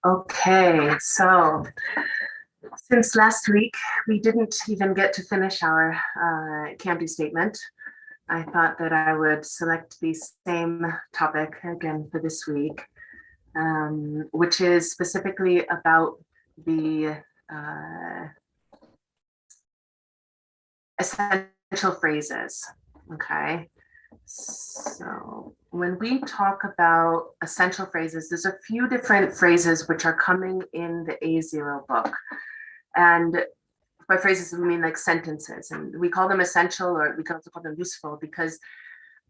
Okay, so since last week, we didn't even get to finish our can-do statement. I thought that I would select the same topic again for this week, which is specifically about the essential phrases, okay? So when we talk about essential phrases, there's a few different phrases which are coming in the A0 book. And by phrases, we mean like sentences. And we call them essential, or we can also call them useful, because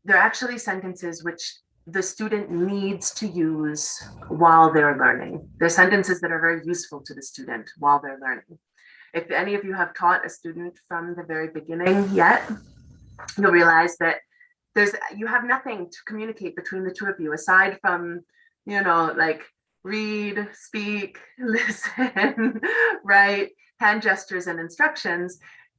they're actually sentences which the student needs to use while they're learning. They're sentences that are very useful to the student while they're learning. If any of you have taught a student from the very beginning yet, you'll realize that you have nothing to communicate between the two of you aside from, like read, speak, listen, write, hand gestures and instructions.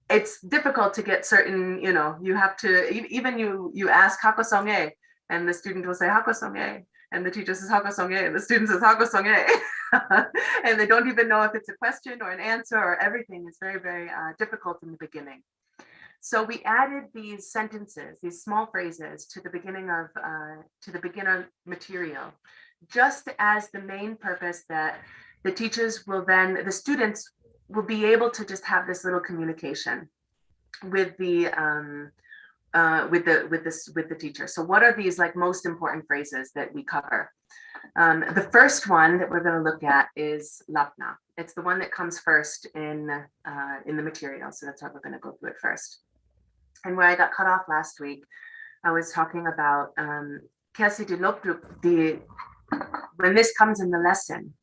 It's difficult to get certain, you have to, even you ask hakosonge, and the student will say hakosonge, and the teacher says hakosonge, and the student says hakosonge. And they don't even know if it's a question or an answer, or everything is very, very difficult in the beginning. So we added these sentences, these small phrases to the beginning of, to the beginner material, just as the main purpose that the teachers will then, the students will be able to just have this little communication with the teacher. So what are these like most important phrases that we cover? The first one that we're going to look at is lapna. It's the one that comes first in the material. So that's why we're going to go through it first. And where I got cut off last week, I was talking about when this comes in the lesson,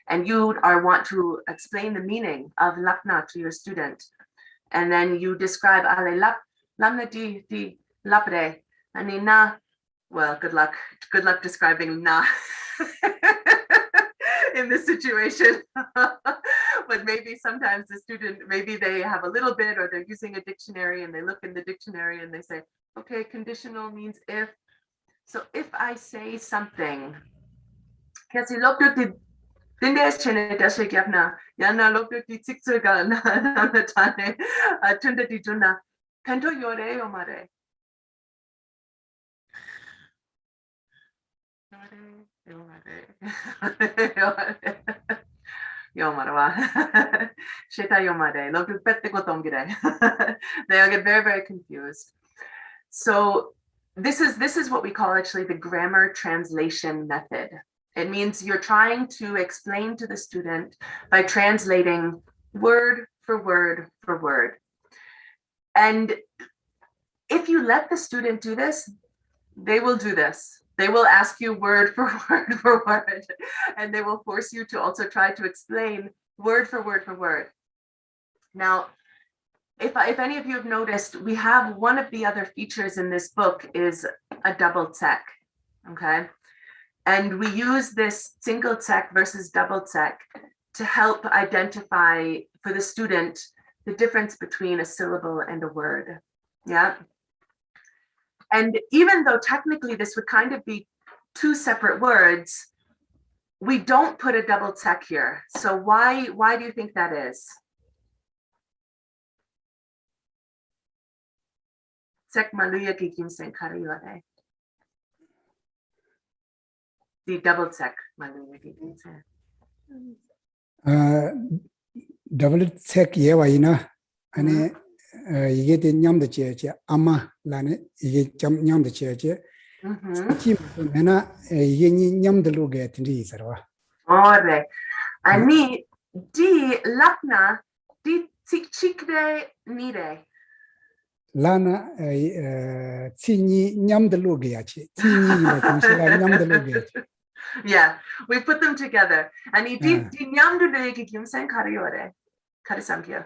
and you want to explain the meaning of lapna to your student, and then you describe lamna di lapre, and na. Well, good luck describing na in this situation. But maybe sometimes the student, maybe they have a little bit, or they're using a dictionary and they look in the dictionary and they say, okay, conditional means if. So if I say something, kasi lokdo di dindes chene dashe gyapna yana lokdo di tsiksuga na tane tunda di juna kanto yore omare. They get very, very confused. So this is what we call actually the grammar translation method. It means you're trying to explain to the student by translating word for word for word. And if you let the student do this, they will do this. They will ask you word for word for word, and they will force you to also try to explain word for word for word. Now, if any of you have noticed, we have one of the other features in this book is a double tseq, okay? And we use this single tseq versus double tseq to help identify for the student the difference between a syllable and a word, yeah? And even though technically this would kind of be two separate words, we don't put a double tseq here. So why do you think that is? Tseq maluya gigimsen kariyore. The double tseq maluya gigimsen. Double tseq yewaina ane 이게 된 냠도 제제 아마 라네 이게 점 냠도 제제 치 메나 이게 냠들로게 된지 있어라. Ore. Ani di lapna di chikde nire. 라나 치니 냠들로게 야치. 치니가 정신가 냠들로게 야치. Yeah, we put them together. Ani di 냠들로게 김생 카리오레. 카리삼기요.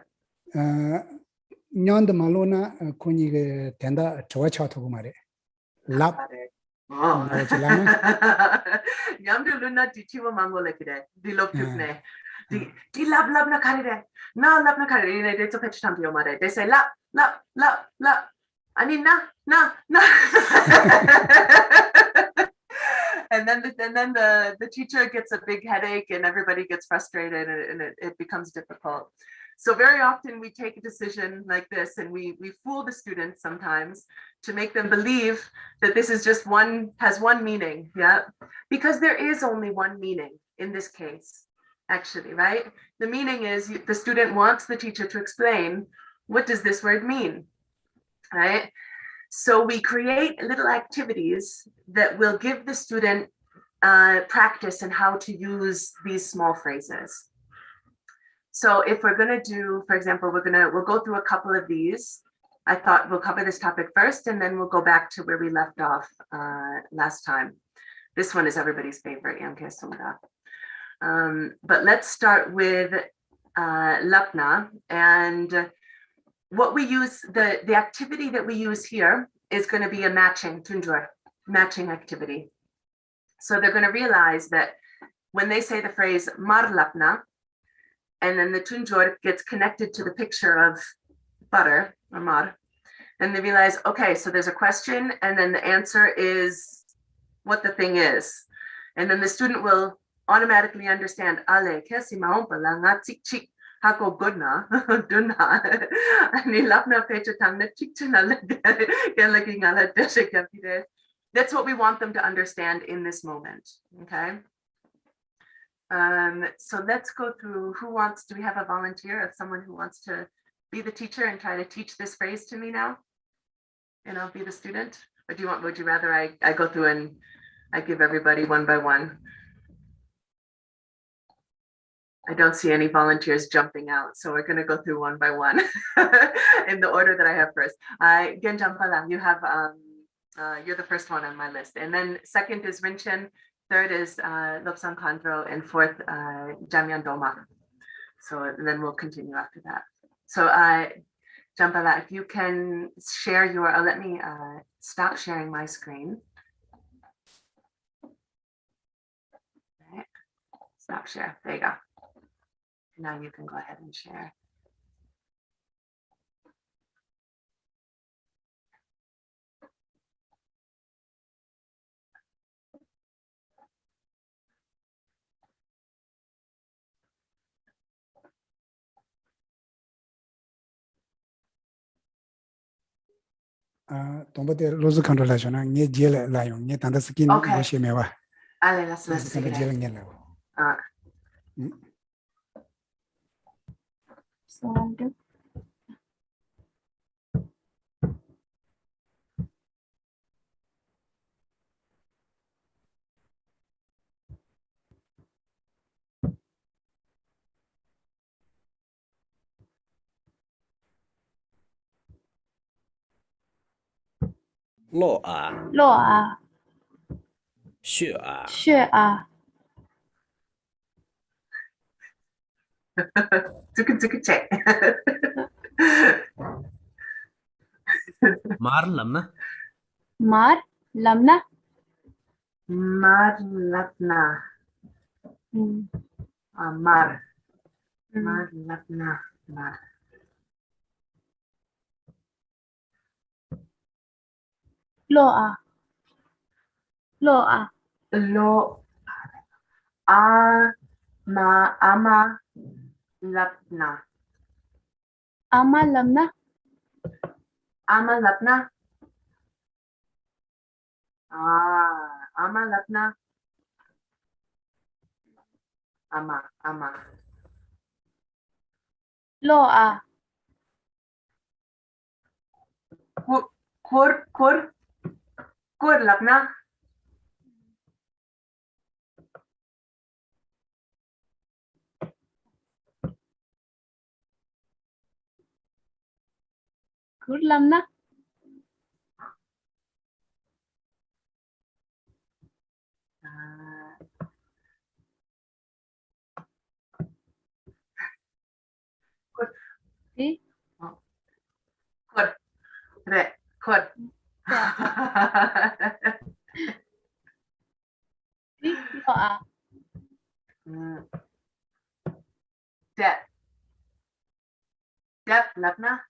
냠도 말로나 코니게 된다 저와 차토고 말해. 랍. 냠도 루나 디치와 망골레키데. 디롭투네. Di labna karire. Na labna karire. They took a chance to mare. They say lap. Ani na. the teacher gets a big headache and everybody gets frustrated and it becomes difficult. So very often we take a decision like this and we fool the students sometimes to make them believe that this is just has one meaning, yeah? Because there is only one meaning in this case, actually, right? The meaning is the student wants the teacher to explain, what does this word mean, right? So we create little activities that will give the student practice in how to use these small phrases. So if we're going to do, for example, we'll go through a couple of these. I thought we'll cover this topic first, and then we'll go back to where we left off last time. This one is everybody's favorite, but let's start with Lapna. And what we use, the activity that we use here is going to be a matching activity. So they're going to realize that when they say the phrase mar lapna, and then the tunjor gets connected to the picture of butter or mar, and they realize, okay, so there's a question, and then the answer is what the thing is. And then the student will automatically understand, ale, kesi maompa la nga chik chik hako gudna, duna, ani lapna pecha tangna chik china lagi ngala deshe kapide. That's what we want them to understand in this moment, okay? So let's go through do we have a volunteer of someone who wants to be the teacher and try to teach this phrase to me now? And I'll be the student? Or would you rather I go through and I give everybody one by one? I don't see any volunteers jumping out, so we're going to go through one by one in the order that I have first. Gen Jampala, you have, you're the first one on my list. And then second is Rinchen, third is Lobsang Khandro, and fourth, Jamyan Doma. So and then we'll continue after that. So Jampala, if you can share let me stop sharing my screen. Okay. Stop share, there you go. Now you can go ahead and share. 동버데 로즈 컨트롤하잖아. 네 제일 라요. 네 단다 스킨 Okay. 보시면 Ale, let's see. 제일 네. Lo a, 落啊，血啊，血啊， check. mar lắm nè. mar lamna, Mar lapna. Mar lapna. Mar. lộ à, lộ à, Lo ama lapna. ama lamna, Ama lapna. Ama lapna. Ama. lộ à, Kur lapna. cứ lamna, đi, Kur. Re. Kur. đi, lộ à, Dep. Dep lapna.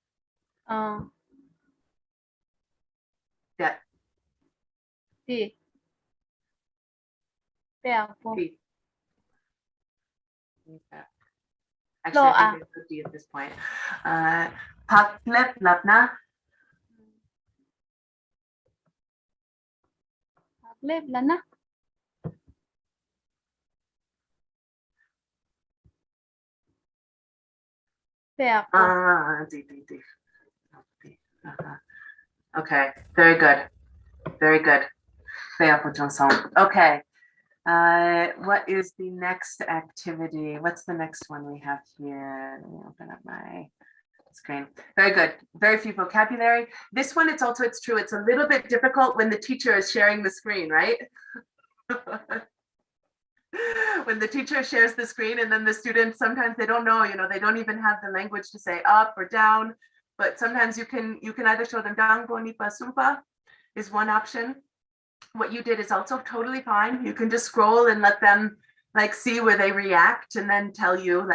Dep. đi, Pepo. D. Okay. Lo Actually, I a. think it's a D at this point. Paklep lapna. Paglep lana. Pepo. D. Uh-huh. Okay, very good. Very good. Pepo Johnson. Okay. What is the next activity? What's the next one we have here? Let me open up my screen. Very good. Very few vocabulary. This one, it's true. It's a little bit difficult when the teacher is sharing the screen, right? When the teacher shares the screen and then the students, sometimes they don't know, they don't even have the language to say up or down, but sometimes you can either show them down, nipa, sumpa is one option. What you did is also totally fine. You can just scroll and let them see where they react and then tell you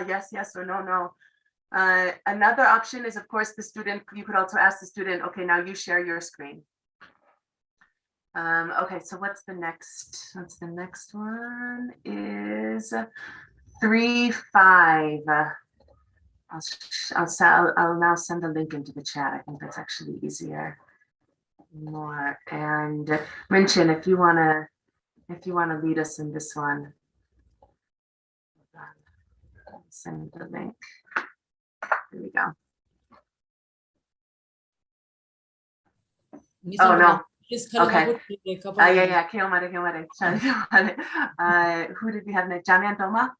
yes, or no. Another option is, of course, you could also ask the student, okay, now you share your screen. Okay, so what's the next one is 3-5. I'll now send a link into the chat. I think that's actually easier. More. And Rinchin, if you wanna lead us in this one, send the link. Here we go. Oh no. Okay. Yeah. Kiomare. Who did we have next? Jamian Doma?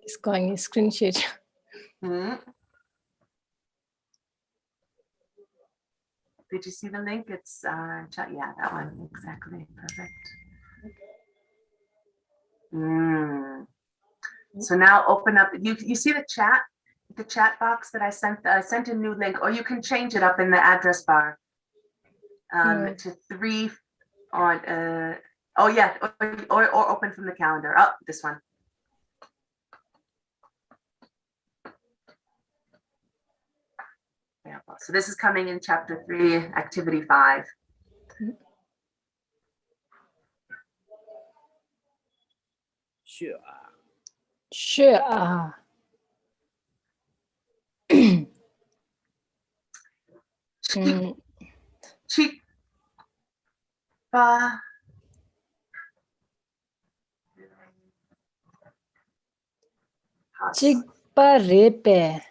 It's going screen share. Did you see the link? It's chat. Yeah, that one. Exactly. Perfect. So now open up. You see the chat box that I sent. I sent a new link, or you can change it up in the address bar to 3 on. Oh yeah, or open from the calendar. Oh, this one. So this is coming in chapter 3, activity 5. Sure. Chikparepe.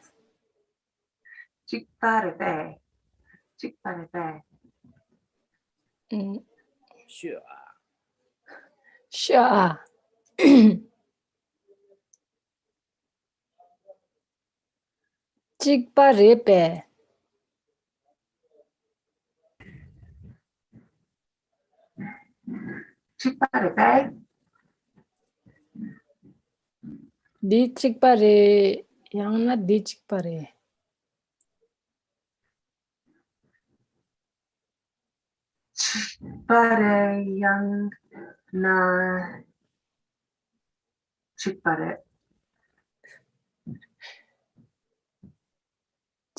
Sure. Chikparepe. Di chikpare. Yang na di chikpare. Chikpare yang na chikpare.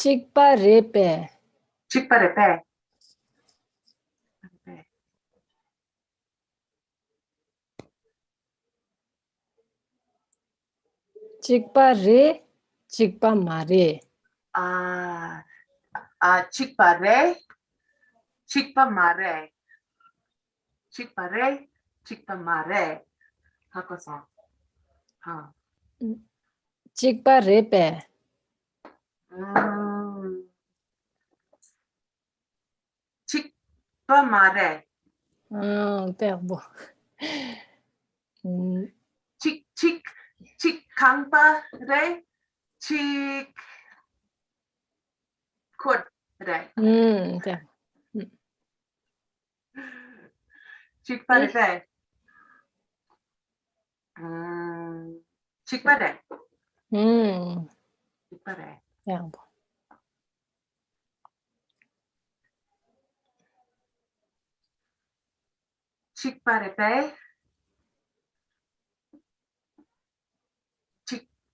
Chikparepe. Chikparepe. Chikpare. Chikpamare. Chikpare. Chikpamare. Chikpare. Chikpamare. Hakosan. Chikparepe. Chikpamare. Perbo. Chikkampare. Chikkudre. Chikparepe. Chikpare. Chikpare. Perbo. Chikparepe.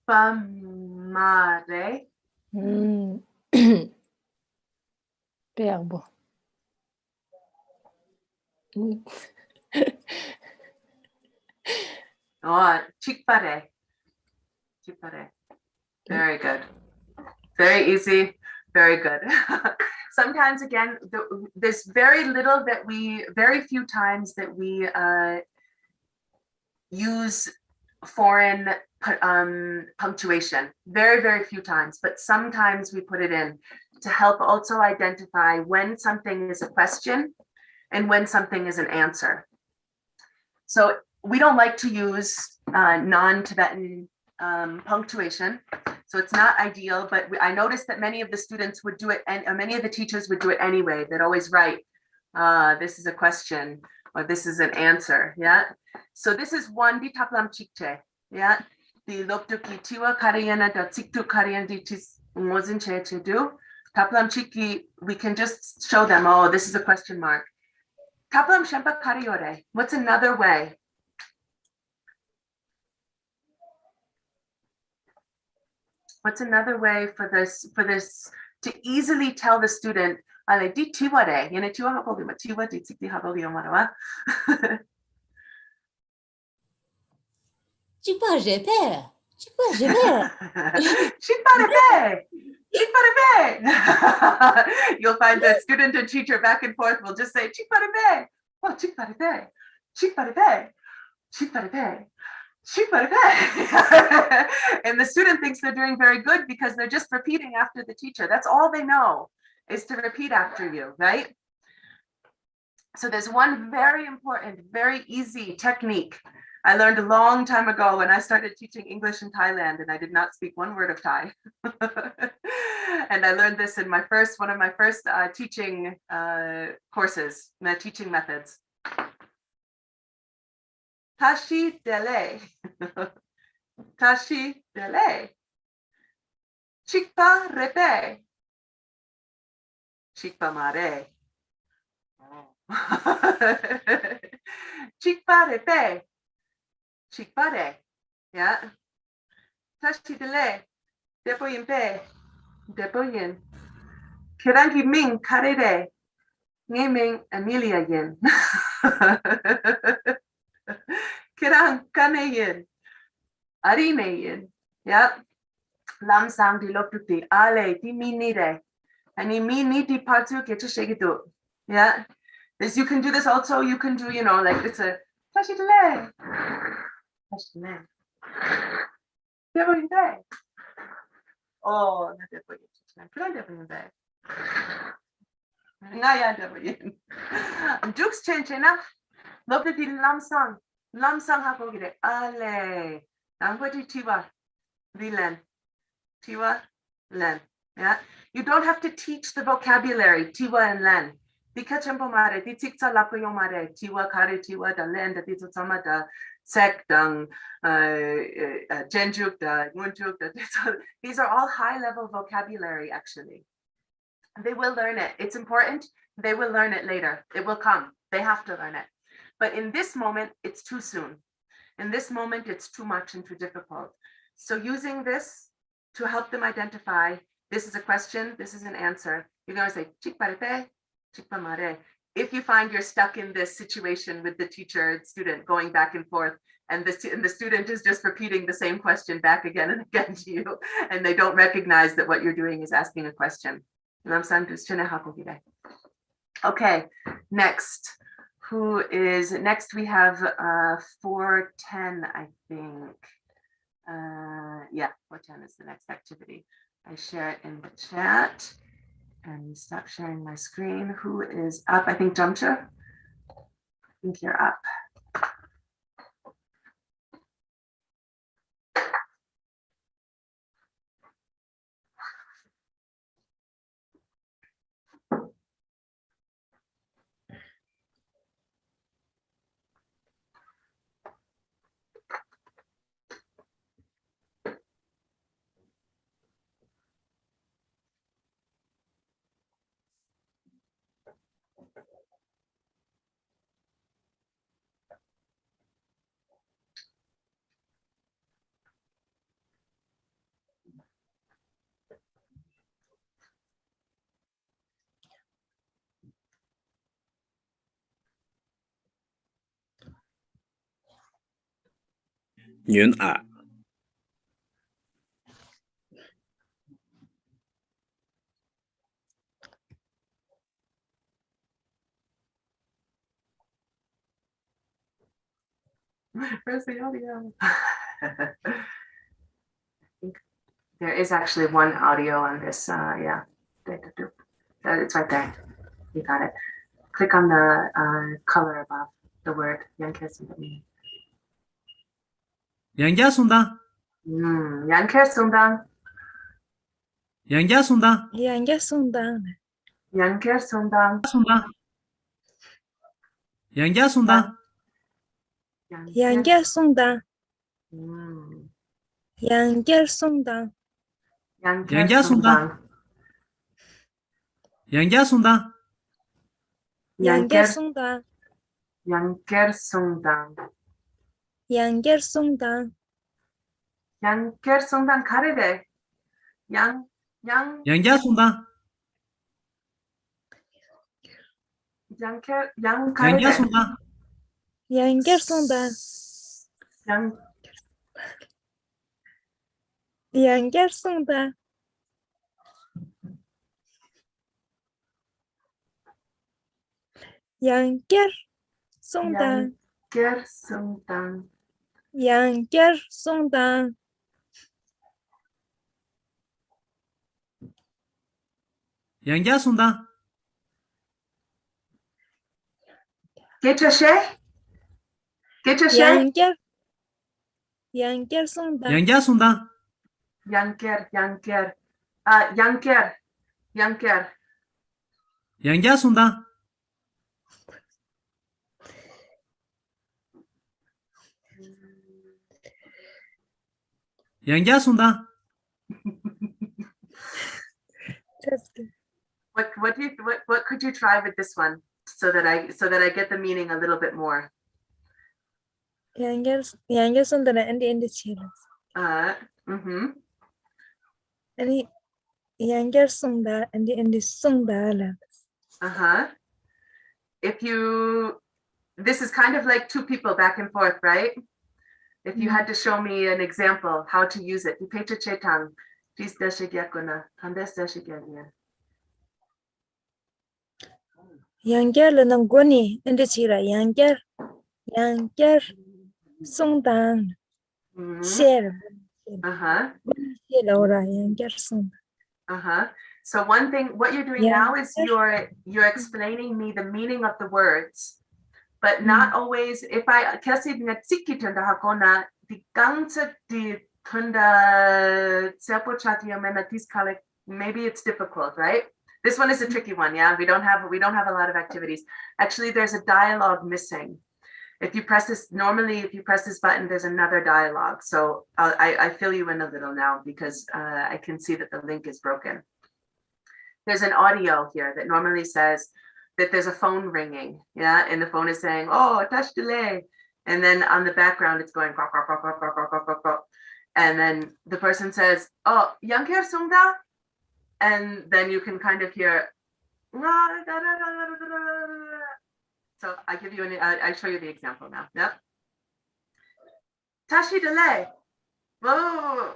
Chikpamare. Perbo. Oh, chikpare. Chikpare. Very good. Very easy. Very good. Sometimes, again, there's very little that very few times that we use foreign punctuation. Very, very few times, but sometimes we put it in to help also identify when something is a question and when something is an answer. So we don't like to use non-Tibetan punctuation. So it's not ideal, but I noticed that many of the students would do it, and many of the teachers would do it anyway. They'd always write, this is a question, or this is an answer, yeah? So this is one di taplam chikche, yeah? The loptuki tiwa kariyana da tiktu kariyan di tis ngozin che do. Taplam chiki, we can just show them, oh, this is a question mark. Taplam shempa kariyore, what's another way? What's another way for this to easily tell the student, ale di tiware, yene tiwa hapogi ma tiwa di tikti hapogi omarawa. Chikpa repe. Chikpa repe. Chikparebe. You'll find that student and teacher back and forth will just say chikparebe. Oh, chikparebe. Chikparebe. Chikparebe. And the student thinks they're doing very good because they're just repeating after the teacher. That's all they know is to repeat after you, right? So there's one very important, very easy technique I learned a long time ago when I started teaching English in Thailand, and I did not speak one word of Thai. And I learned this in one of my first teaching courses, my teaching methods. Tashi dele. Tashi dele. Chikpa repe. Chikpa mare. Chikpa repe. Chikpare. Yeah. Tashi dele. Depoyin pe. Depoyin. Kirangi ming karere. Ngeming Amelia yin. Kirang kaneyin. Arineyin. Yep. Lam sang di loptuti. Ale di minire. And you mean di partu get to shake it do. Yeah. This you can do this also. You can do, like it's a tashi dele. Tashi dele. Depoyin pe. Oh, not depoyin. Kirang depoyin pe. Ngaya depoyin. Dukes change enough. Loptuti lam sang hapogire. Ale. Nangwati tiwa. Vilen. Tiwa, len. Yeah. You don't have to teach the vocabulary, tiwa and len. Dikachempo mare, ditikta lapoyo mare, tiwa kare tiwa da len da ditotama da sek dang genjuk da munjuk da. These are all high level vocabulary actually. They will learn it. It's important. They will learn it later. It will come. They have to learn it. But in this moment, it's too soon. In this moment, it's too much and too difficult. So using this to help them identify, this is a question, this is an answer. You're going to say, chikparepe, chikpamare. If you find you're stuck in this situation with the teacher and student going back and forth, and the student is just repeating the same question back again and again to you, and they don't recognize that what you're doing is asking a question. Okay, next. Next we have 410, I think. Yeah, 410 is the next activity. I share it in the chat and stop sharing my screen. Who is up? I think Jamcha. I think you're up. 女儿， Where's the audio? There is actually one audio on this. Yeah, it's right there. You got it. Click on the color above the word. Yankersundang. 양자순당, Yankersundang. 양자순당, 양자순당, Yankersundang. 순당, 양자순당, 양자순당, Mm. 양자순당, Yankersundang. 양자순당, 양자순당, Yankersundang. 양자순당, Yankersundang karede. Yang 양자순당, karede. 양자순당, 양자순당, Yang 양자순당, 양자순당, Yankersundang. 양자순당, 양자순당, Geçeşe? Geçeşe? 양자순당, 양자순당, Yanker. Yanker. 양자순당, 양자순당, What could you try with this one so that I get the meaning a little bit more? 양자순당 and children. Mm-hmm. And 양자순당 and 순당. Uh-huh. This is kind of like two people back and forth, right? If you had to show me an example, how to use it. 양자는 권이 and children. 양자순당. Share. Uh-huh. Laura, 양자순당. Uh-huh. So one thing, what you're doing Yeah. now is you're explaining me the meaning of the words, but not always. If I kasi nga tsiki tunda hakona di ganze di tunda sepo chatiya mena tiskale. Maybe it's difficult, right? This one is a tricky one. Yeah, we don't have a lot of activities. Actually, there's a dialogue missing. If you press this button, there's another dialogue. So I fill you in a little now because I can see that the link is broken. There's an audio here that normally says that there's a phone ringing, yeah, and the phone is saying, "Oh, touch delay," and then on the background it's going, "Quack, quack, quack, quack, quack, quack, quack, quack," and then the person says, "Oh, Yanker Sungda," and then you can kind of hear. So I show you the example now. Yep. Tashi delay. Whoa.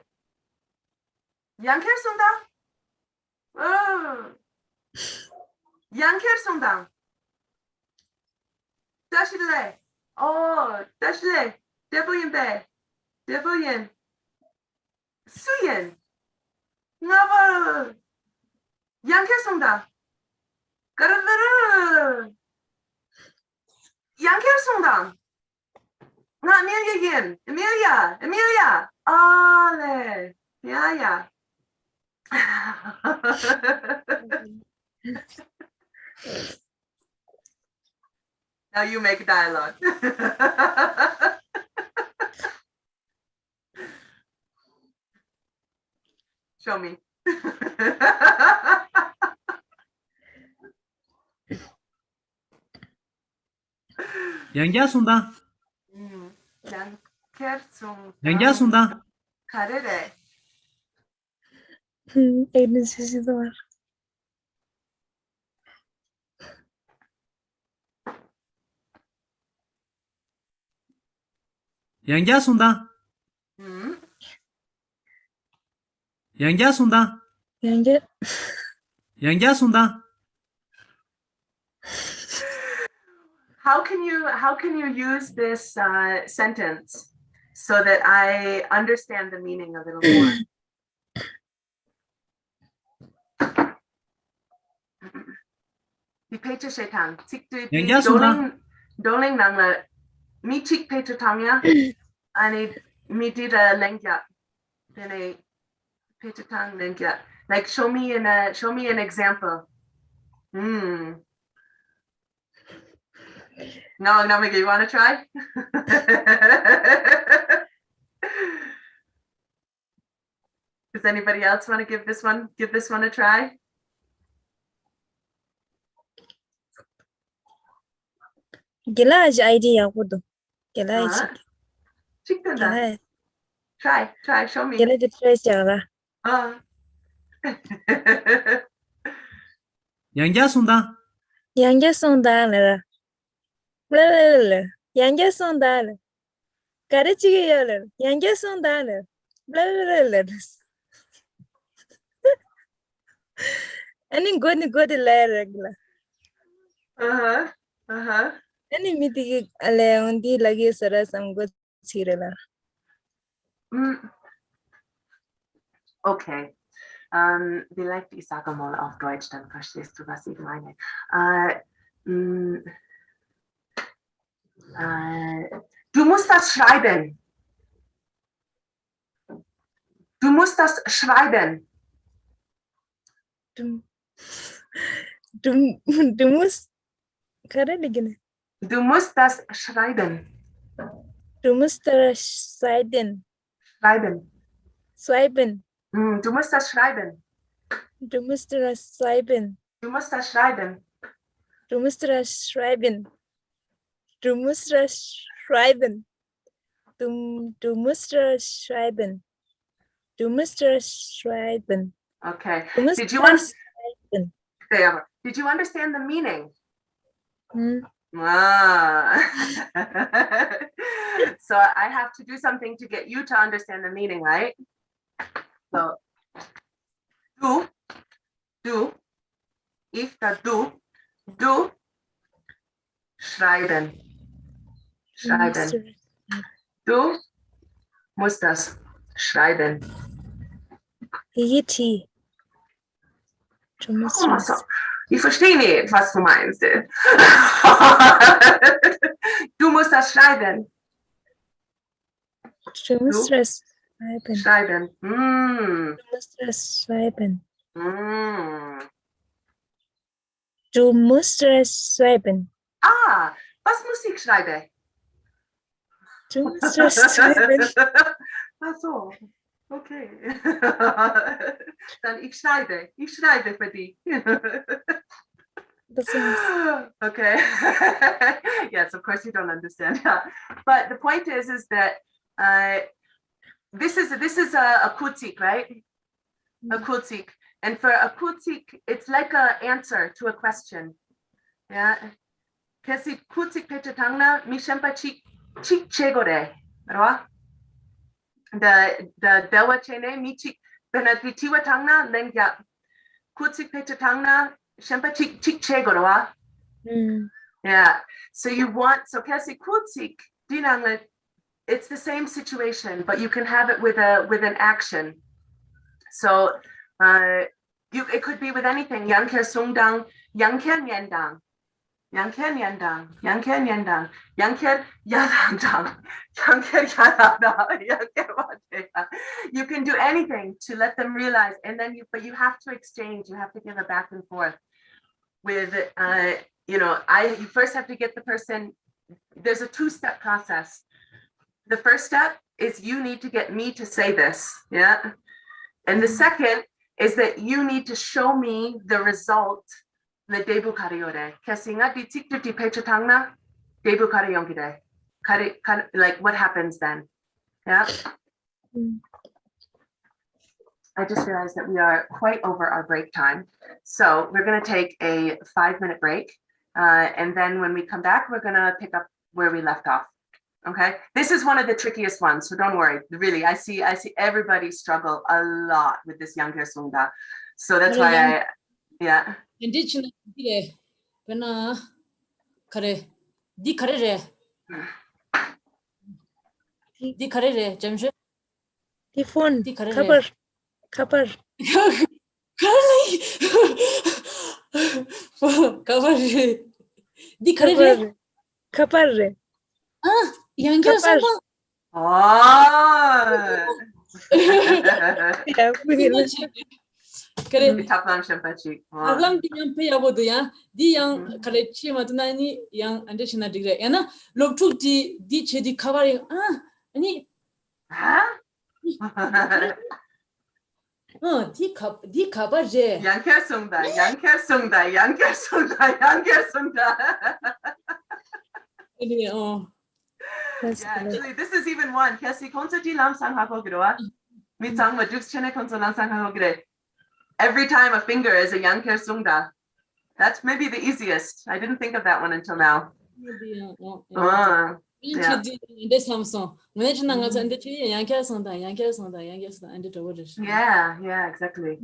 Yanker Sungda. Whoa. Yanker Sungda. Tashi delay. Oh, tashi delay. Deboyen be. Deboyen. Suyen. Nava. Yanker Sungda. Garalara. Yanker Sungda. Not Amelia again. Amelia. Ale. Yeah. Now you make dialogue. Show me. 양자순당, 양자순당, 가르래. Agencies var. 양자순당, 양자순다. 양자 양자순다. How can you use this sentence so that I understand the meaning a little more? Di pecha shetang, tik di Yang sunda. doling nang la mi tik pecha tangya, ani mi dida lengya, dene pecha tang lengya. Like show me an example. No, Miguel, you want to try? Does anybody else want to give this one a try? Gilaj idea kudu. Gilaj. Chicken. Try, show me. Gilaj try chara. 양자순다. Yangja sondala. Blah. Yangja sondala. Karachi yala. Yangja sondala. Blah. Ani good la regla. Ani miti ale undi lagi sara sam good sirela. Okay. Vielleicht ich sage mal auf Deutsch, dann verstehst du, was ich meine. Du musst das schreiben. Du musst das schreiben. Du musst Du musst das schreiben. Du musst das schreiben. Schreiben. Du musst das schreiben. Du musst das schreiben. Du musst das schreiben. Du musst das schreiben. Du musst das schreiben. Du musst das schreiben. Du musst das schreiben. Okay. Du musst Did you das schreiben. Did you understand the meaning? Hmm. So I have to do something to get you to understand the meaning, right? So du, ich da du schreiben. Du musst das schreiben. E.T. Du musst das. Ich verstehe nicht, was du meinst. Du musst das schreiben. Du musst das schreiben. Schreiben. Du musst das schreiben. Du musst das schreiben. Was muss ich schreiben? Du musst das schreiben. Ach so, okay. Dann ich schreibe für dich. Okay. Yes, of course you don't understand. But the point is that this is a kutik, right? A kutik. And for a kutik, it's like an answer to a question. Yeah. Kasi kutik petatangna mi shempa chik chegore. Right? The dewa chene mi chik benaditiwa tangna lengya kutik petatangna shempa chik chegore. Yeah. So kasi kutik dinang, it's the same situation, but you can have it with an action. So it could be with anything. Yangke sungdang, yangken yendang, yangken yendang, yangken yendang, yangken yadang, yangken yadang, yangken wadea. You can do anything to let them realize, and then but you have to exchange. You have to give a back and forth with, you first have to get the person. There's a 2-step process. The first step is you need to get me to say this, yeah. And the second is that you need to show me the result. The debu kariore. Kasinga di tiktu di pechatangna debu kariyongide. Like what happens then? Yeah. I just realized that we are quite over our break time, so we're going to take a 5-minute break, and then when we come back, we're going to pick up where we left off. Okay, this is one of the trickiest ones, so don't worry. Really, I see everybody struggle a lot with this Yanker Sungda. So that's why yeah. Indigenous dire. Pena kare. Di kare re. Di kare re. Jamshe. The phone. Di kare re. Cover. Cover. Kare. Cover re. Di kare re. Cover. Cover. Ah, Yangya Cover. Sunda. Oh. Yeah, put it. Kare. Taplam Shampachi. Ablam di yang pe yabo do ya. Di yang kare chi matuna ni yang andeshina dire. Yana lobtu di che di covering. Ah, ani Huh? di cover je. Yanker Sungda. Anyway, oh. That's Yeah, good. actually, this is even one. Kasi konsa lam sang hako groa. Mi tang ma dukes chene konsa lam sang hako gre. Every time a finger is a Yanker Sungda. That's maybe the easiest. I didn't think of that one until now. Yeah. Yeah, exactly.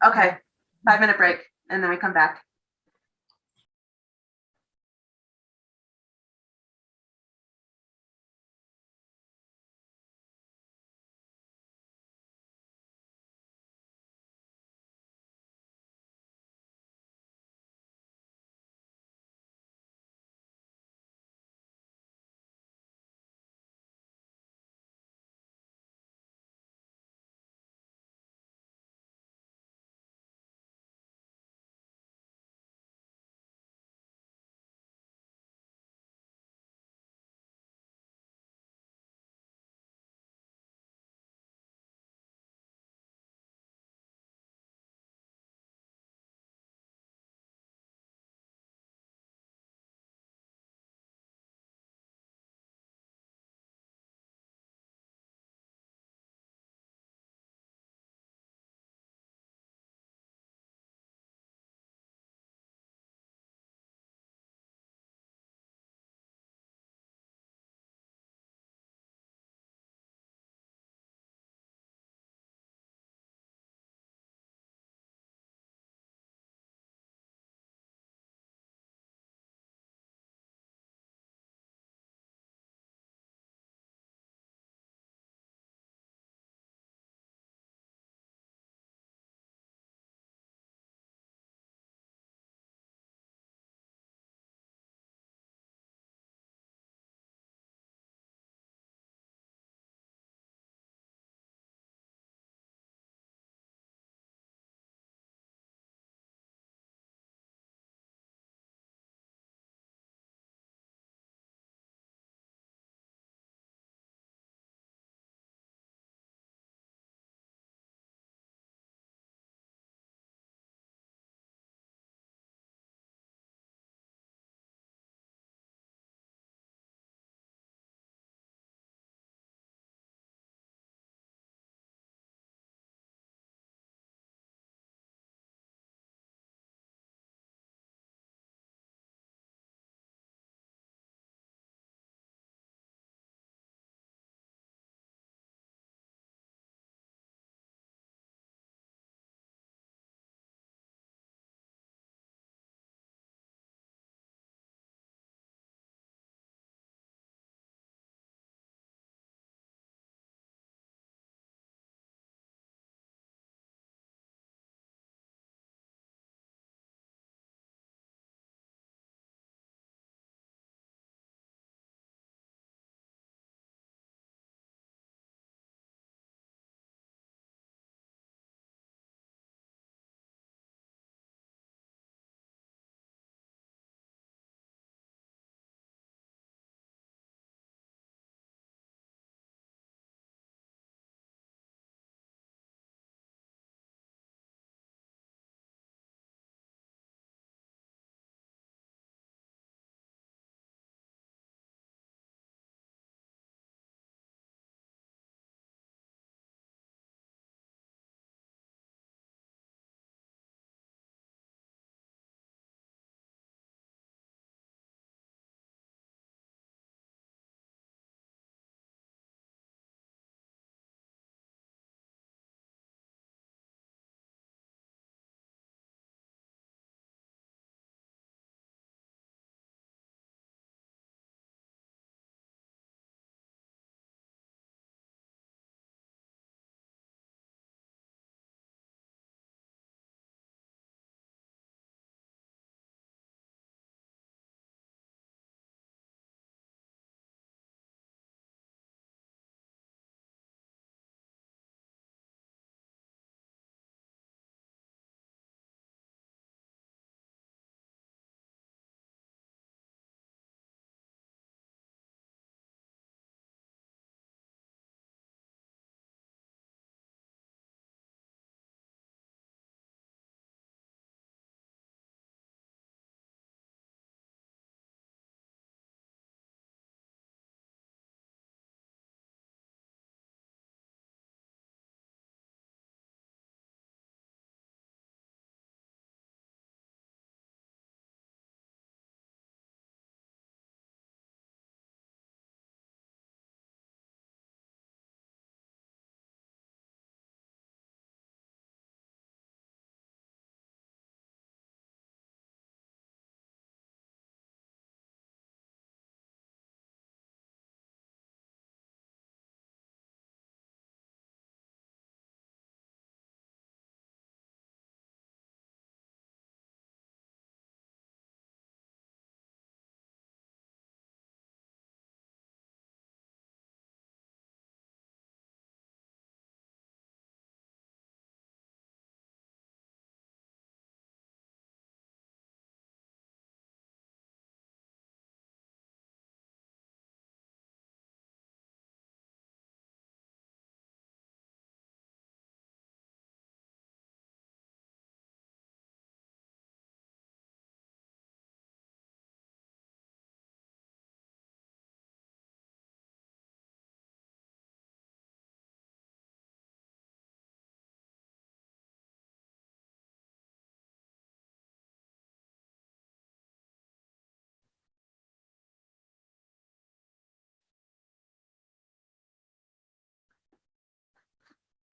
Okay, 5-minute break, and then we come back.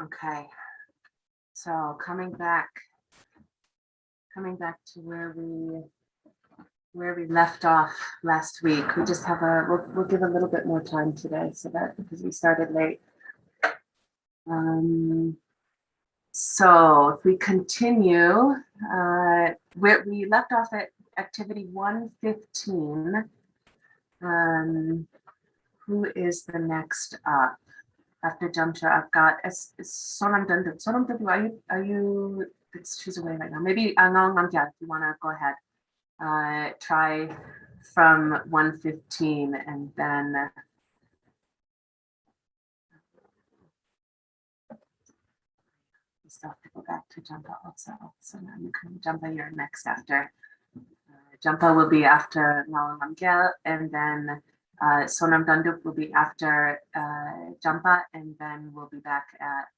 Okay. So coming back to where we left off last week. We just have we'll give a little bit more time today so that because we started late. So if we continue, where we left off at activity 115. Who is the next up? After Jamcha, I've got Sonam Dandu. Sonam Dandu, are you, she's away right now. Maybe Anong Namgyat, if you want to go ahead. Try from 115 and then we still have to go back to Jampa also. So now you can Jampa, you're next after. Jampa will be after Nalang Namgyal, and then Sonam Danduk will be after Jampa, and then we'll be back at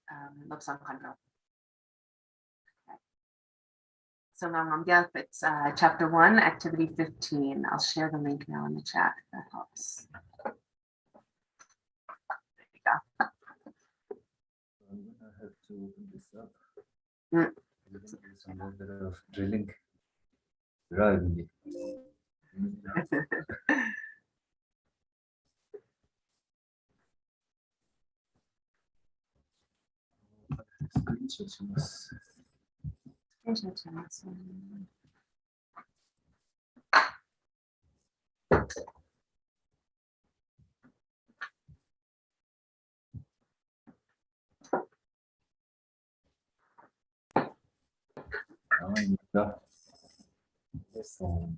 Lobsang Khandro. Okay. So Nalang Namgyal, it's chapter 1, activity 15. I'll share the link now in the chat if that helps. There you go. I have to open this up. Mm. There's a little bit of drilling. Right. Screenshot します。 아닙니다. 됐어.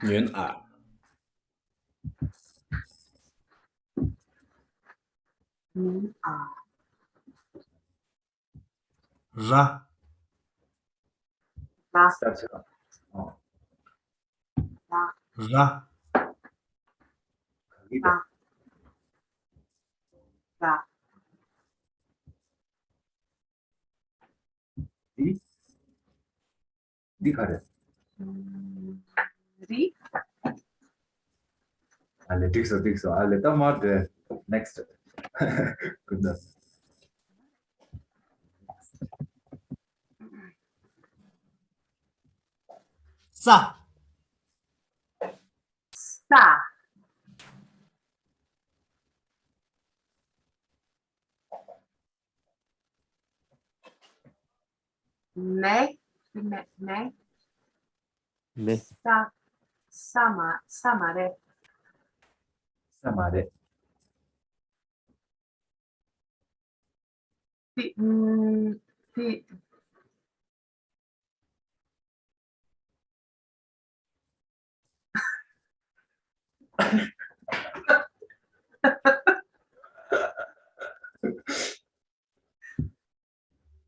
Nguyễn ả. Ra. 스타트. Ra. 가기다. 니 가래. Ri? 알레 딕소. 알레 따마데. Next. Good enough. Sa. Sa. Me. Me. Samare. 사마레. The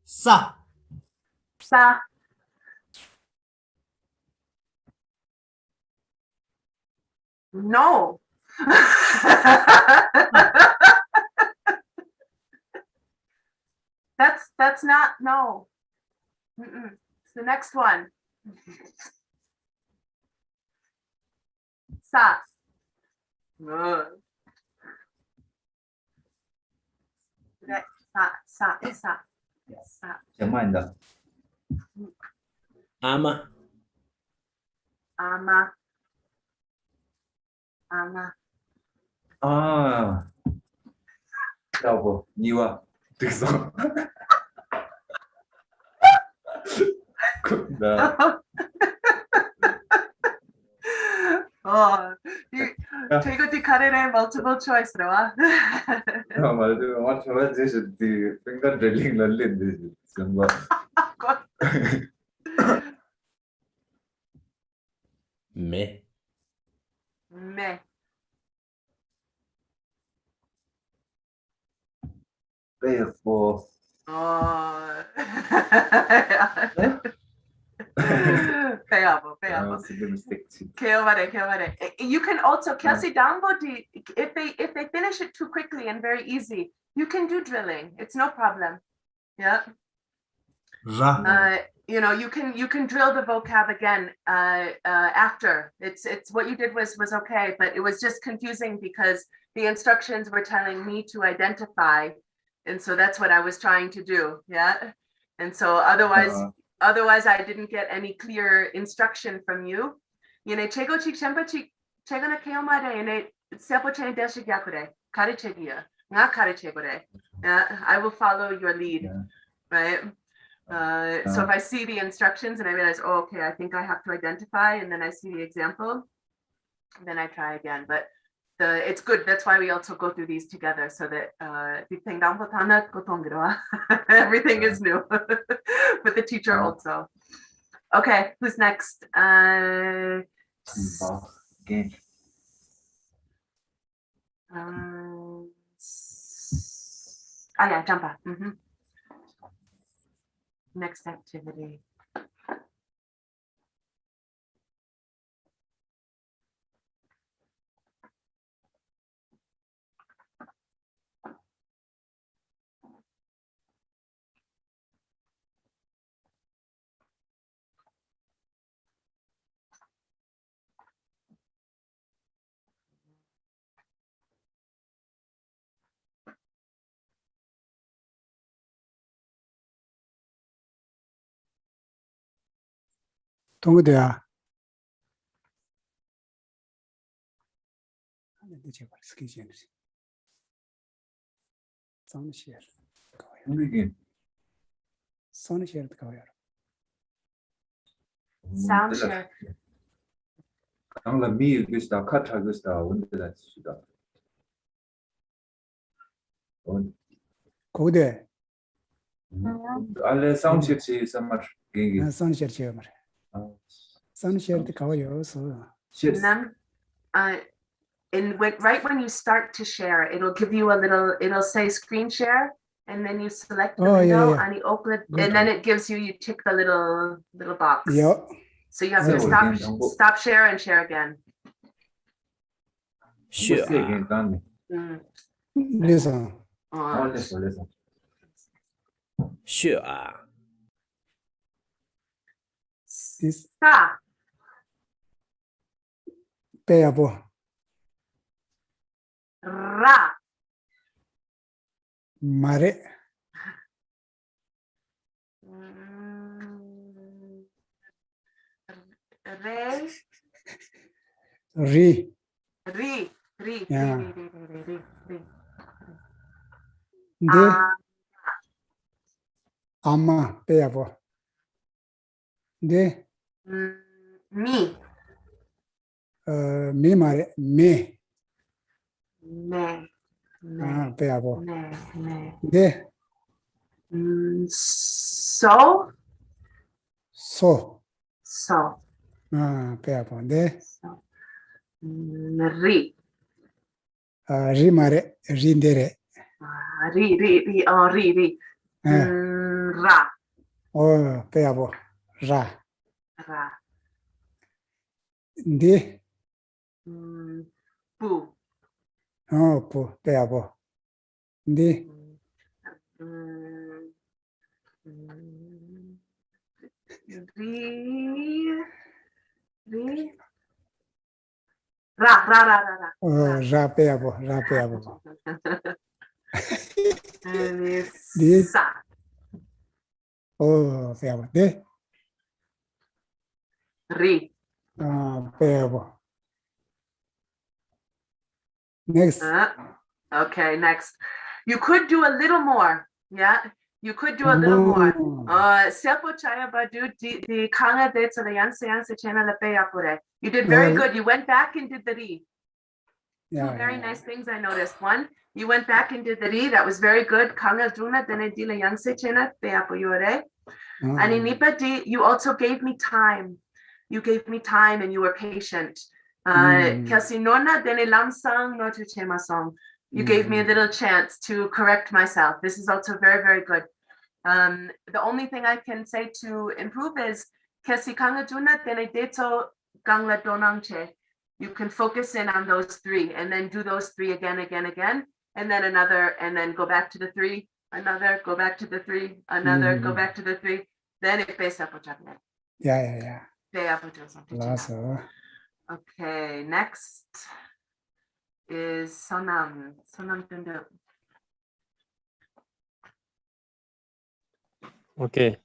Sa. Sa. No. That's not, no. It's the next one. Sa. Sa. 정말인다. Ama. Ama. 아. 여보, 니와 딕소. 나. Oh, take the carrera multiple choice, Roa. 말도 맞춰 제시 디 핑거 드릴링 럴린데 정말. Me. Me. Therefore. Oh. Payable. You can also Kelsey download if they finish it too quickly and very easy, you can do drilling. It's no problem. Yeah. Ra. You can drill the vocab again after. It's what you did was okay, but it was just confusing because the instructions were telling me to identify. And so that's what I was trying to do. Yeah. And so otherwise I didn't get any clear instruction from you. Yene chego chik shempa chik chegana keomade yene sepo chen deshi gyakure. Kare chegia. Nga kare chegore. I will follow your lead. Yeah. Right. So if I see the instructions and I realize, oh, okay, I think I have to identify, and then I see the example, then I try again. But it's good. That's why we also go through these together, so that everything is new with the teacher also. Okay, who's next? Again. Yeah, Jampa. Next activity. 동의돼야. Sound share. Again. Sound share 가요. Sound share. Angla mi gusta kata gusta unde suda. 고대. Alle sound share samar gege. sound share 쳐요 말해. sound share 가요. Nam, right when you start to share, it'll give you a little, it'll say screen share, and then you select the window and you open it, and then it gives you, you tick the little box. Yeah. So you have to stop share and share again. Sure. Listen. Listen. Sure. Sa. 빼야보. Ra. 말해. Re. 리. Ri. Yeah. Ri. 네. 아마 빼야보. 네. Mi. 미 말해. 매. Me. 아, 빼야보. Me. 네. So. 소. So. 아, 빼야보. 네. So. Ri. 리 말해. 리인데래. Ri. Ra. 빼야보. 라. Ra. 네. Bu. 부. 빼야보. 네. Ri. Ra. 라 빼야보. 라 빼야보. 네. Sa. 빼야보. 네. Ri. 빼야보. Next. Okay, next. You could do a little more. Yeah, you could do a little more. Sepo chaya badu di kanga de to the yanse channel la peyapure. You did very good. You went back and did the ri. Two very nice things I noticed. One, you went back and did the ri. That was very good. Kanga duna dene di la yanse channel peyapure. And in Nipa di, you also gave me time. You gave me time and you were patient. Kasi nona dene lamsang no tu chema song. You gave me a little chance to correct myself. This is also very, very good. The only thing I can say to improve is kasi kanga juna dene deto gangla donangche. You can focus in on those three and then do those three again, and then another, and then go back to the three, another, go back to the three, another, go back to the three. Then it pesa po chakne. Yeah. Okay, next is Sonam. Sonam Tundu. Okay.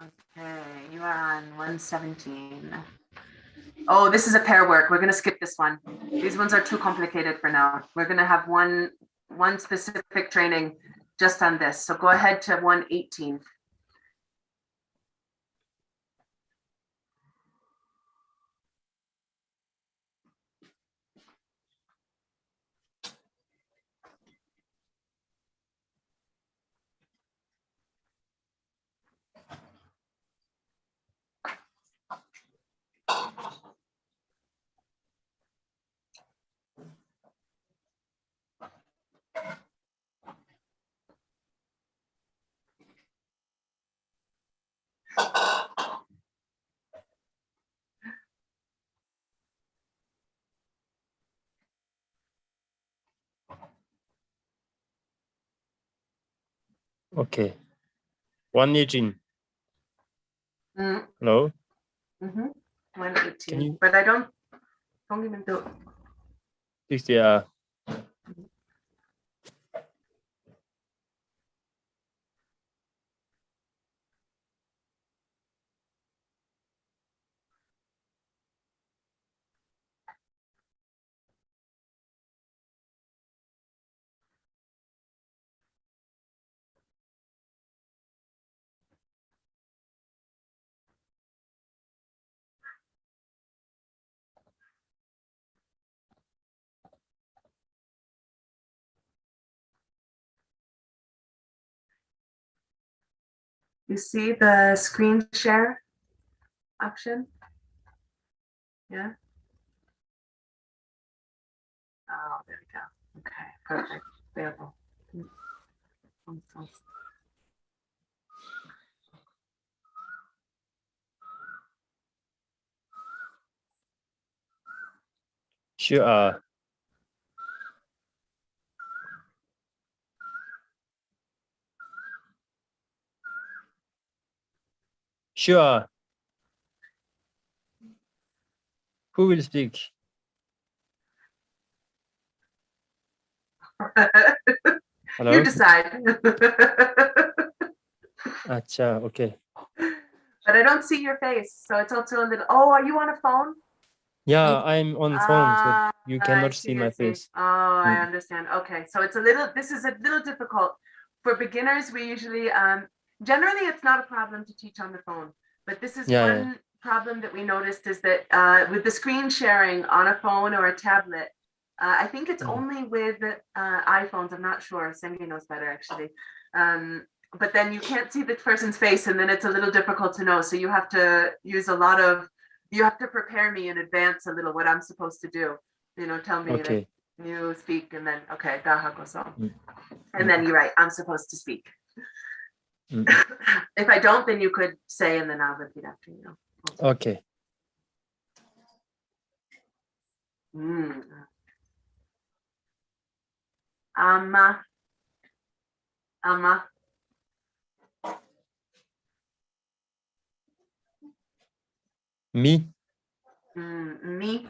Okay, you are on 117. Oh, this is a pair work. We're going to skip this one. These ones are too complicated for now. We're going to have one specific training just on this. So go ahead to 118. Okay. 118. Mm, Hello. mhm, Can 118. you- But I don't even do. 60. You see the screen share option? Yeah. Oh, there we go. Okay, perfect. Available. Sure. Sure. Who will speak? Hello. You decide. Acha, okay. But I don't see your face, so it's also a little. Oh, are you on a phone? Yeah, I'm on phone, so Ah, you I cannot see see, I my see. face. Oh, I Mm. understand. Okay, so it's a little. This is a little difficult for beginners. We usually, generally, it's not a problem to teach on the phone, but this is Yeah, one problem that we noticed is that with the screen sharing on a phone or a tablet, I think it's Mm. only with iPhones. I'm not sure. Sengi knows better actually. But then you can't see the person's face, and then it's a little difficult to know. So you have to use a lot of. You have to prepare me in advance a little what I'm supposed to do. You know, tell me Okay. that you speak, and then okay, gahago so, Mm. and then you're right. I'm supposed to speak. Mm. If I don't, then you could say, and then I'll repeat after you. Okay. Mm. Ama, ama, Me. me,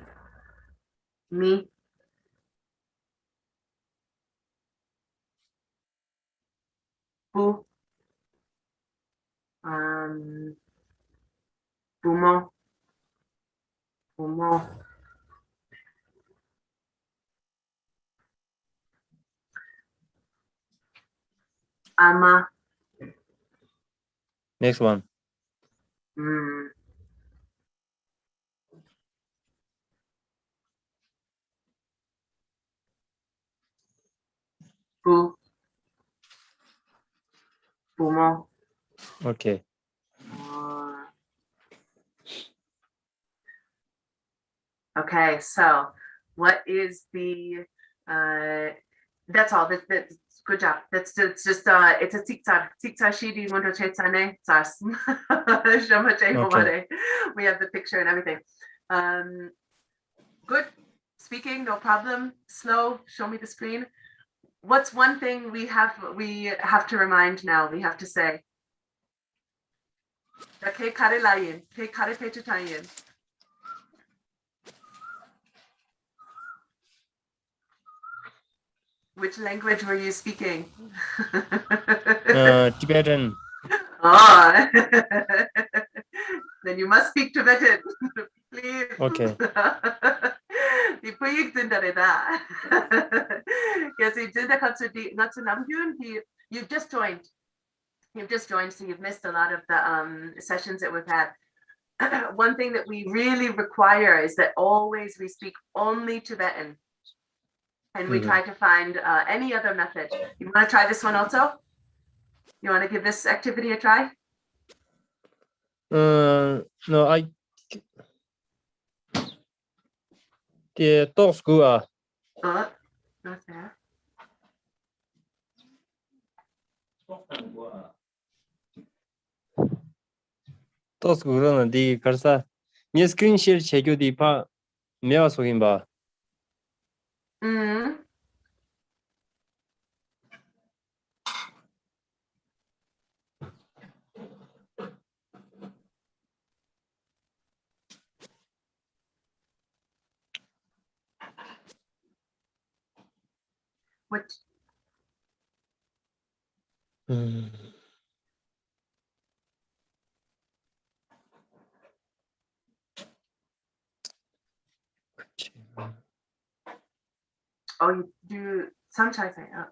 me, bu, bumo, bumo, ama, Next one. mm, bu, bumo. Okay. Okay, so what is the that's all. That's good job. That's just it's a tiktar. Tiktar shidi wonder chetane sas. Okay. We have the picture and everything. Good speaking, no problem. Slow, show me the screen. What's one thing we have to remind now? We have to say. Ke kare layin, ke kare pechitayin. Which language were you speaking? Tibetan. Oh, then you must speak Tibetan, please. Okay. Die Projekt sind da. Yes, you did not to Namgyun. You've just joined. You've just joined, so you've missed a lot of the sessions that we've had. One thing that we really require is that always we speak only Tibetan. And we try to find any other method. You want to try this one also? You want to give this activity a try? No, the dog school Not there. dog school는 디 가서 니 스크린 쉐어 제교 디파 메와 속인 봐. What? Oh, you do some try say. No.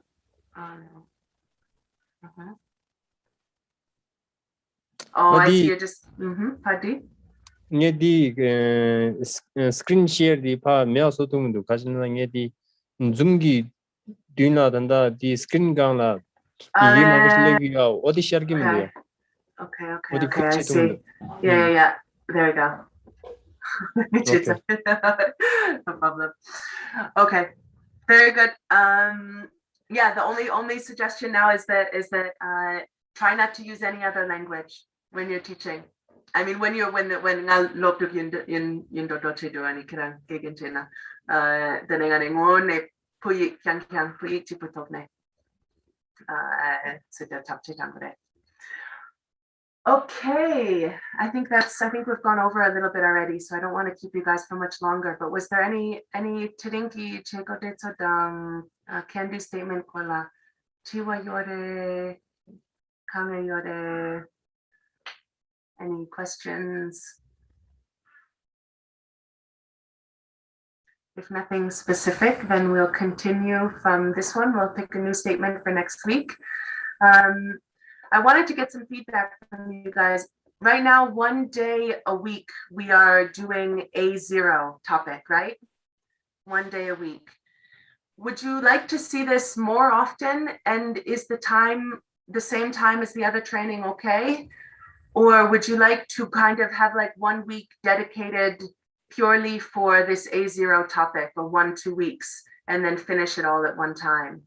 Oh, I see. You're just. Padi. 니 스크린 쉐어 디파 메와 소통도 가지는 니 줌기 뒤나 된다 디 스크린 강라 이게 막으시려기가 어디 시작이면 돼요. Okay. 어디 I 끝이 see. Yeah. There we go. Okay. No problem. Okay. Very good. Yeah, the only suggestion now is that try not to use any other language when you're teaching. I mean, when nga lobduk in dodo chido ani kirang gegenchena denenga ngone puyi kyang puyi chiputovne sida tapchitangre. Okay, I think we've gone over a little bit already, so I don't want to keep you guys for much longer. But was there any tirinki chego detso dang can-do statement kola chiwa yore kame yore? Any questions? If nothing specific, then we'll continue from this one. We'll pick a new statement for next week. I wanted to get some feedback from you guys. Right now, 1 day a week, we are doing A0 topic, right? 1 day a week. Would you like to see this more often? And is the time the same time as the other training okay? Or would you like to kind of have like 1 week dedicated purely for this A0 topic, or 1-2 weeks, and then finish it all at one time?